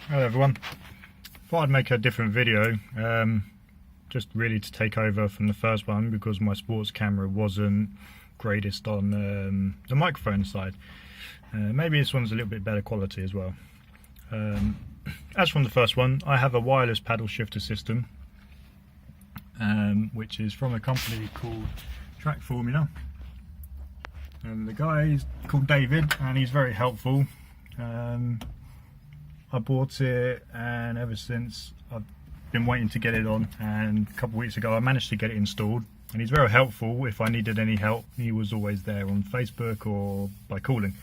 Hello everyone, thought I'd make a different video, just really to take over from the first one because my sports camera wasn't greatest on the microphone side. Maybe this one's a little bit better quality as well. As from the first one, I have a wireless paddle shifter system, which is from a company called Track Formula, and the guy is called David and he's very helpful. I bought it and ever since I've been waiting to get it on, and a couple of weeks ago I managed to get it installed, and he's very helpful. If I needed any help, he was always there on Facebook or by calling,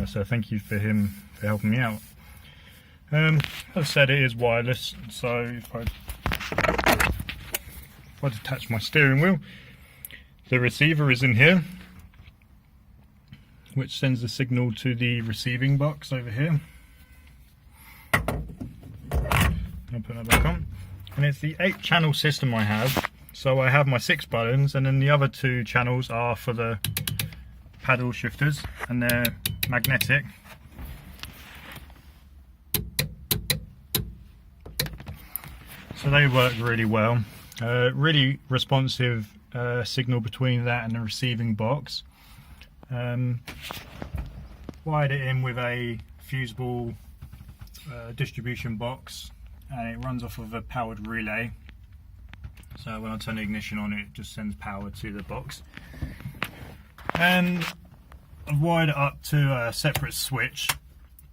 so thank you for him for helping me out. As I said, it is wireless, so if I detach my steering wheel, the receiver is in here, which sends the signal to the receiving box over here. I'll put that back on, and it's the 8-channel system I have. So I have my 6 buttons, and then the other 2 channels are for the paddle shifters, and they're magnetic. So they work really well. Really responsive signal between that and the receiving box. Wired it in with a fusible distribution box, and it runs off of a powered relay. So when I turn the ignition on, it just sends power to the box. And I've wired it up to a separate switch,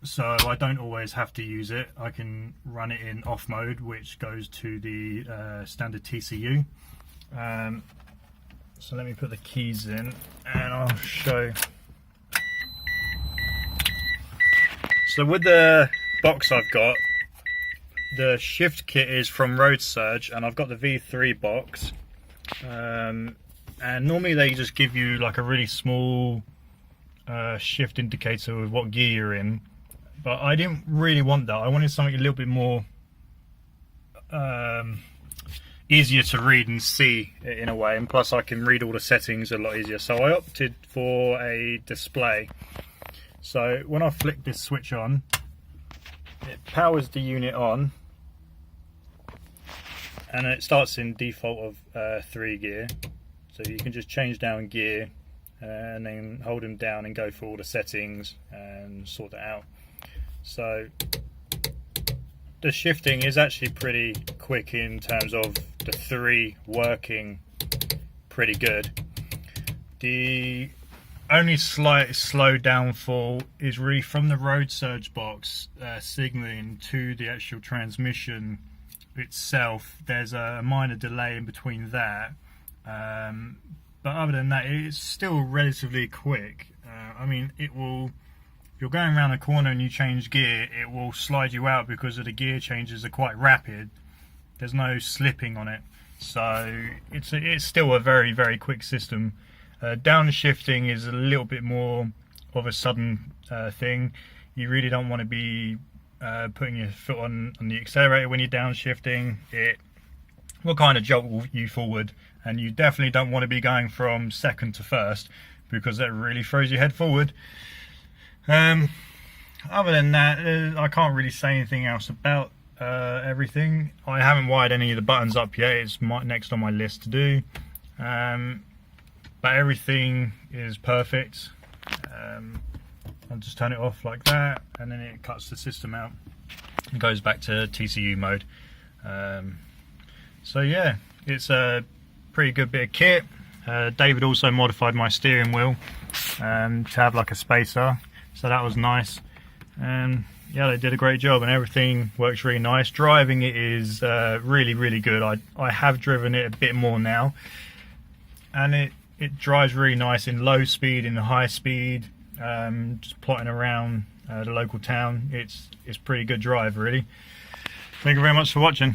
so I don't always have to use it. I can run it in off mode, which goes to the standard TCU. So let me put the keys in and I'll show. So with the box I've got, the shift kit is from Road Surge, and I've got the V3 box, and normally they just give you like a really small shift indicator with what gear you're in, but I didn't really want that. I wanted something a little bit more easier to read and see in a way, and plus I can read all the settings a lot easier, so I opted for a display. So when I flick this switch on, it powers the unit on, and it starts in default of 3 gear, so you can just change down gear and then hold them down and go through all the settings and sort it out. So the shifting is actually pretty quick in terms of the 3 working pretty good. The only slight slow downfall is really from the Road Surge box signaling to the actual transmission itself. There's a minor delay in between that, but other than that, it's still relatively quick. I mean, it will, if you're going around a corner and you change gear, it will slide you out because of the gear changes are quite rapid. There's no slipping on it, so it's still a very, very quick system. Downshifting is a little bit more of a sudden thing. You really don't want to be putting your foot on the accelerator when you're downshifting. It will kind of jolt you forward, and you definitely don't want to be going from second to first because that really throws your head forward. Other than that, I can't really say anything else about everything. I haven't wired any of the buttons up yet. It's next on my list to do. But everything is perfect. I'll just turn it off like that, and then it cuts the system out and goes back to TCU mode. So yeah, it's a pretty good bit of kit. David also modified my steering wheel to have like a spacer, so that was nice. And yeah, they did a great job, and everything works really nice. Driving it is really, really good. I have driven it a bit more now, and it drives really nice in low speed, in high speed, just plotting around the local town. It's pretty good drive, really. Thank you very much for watching.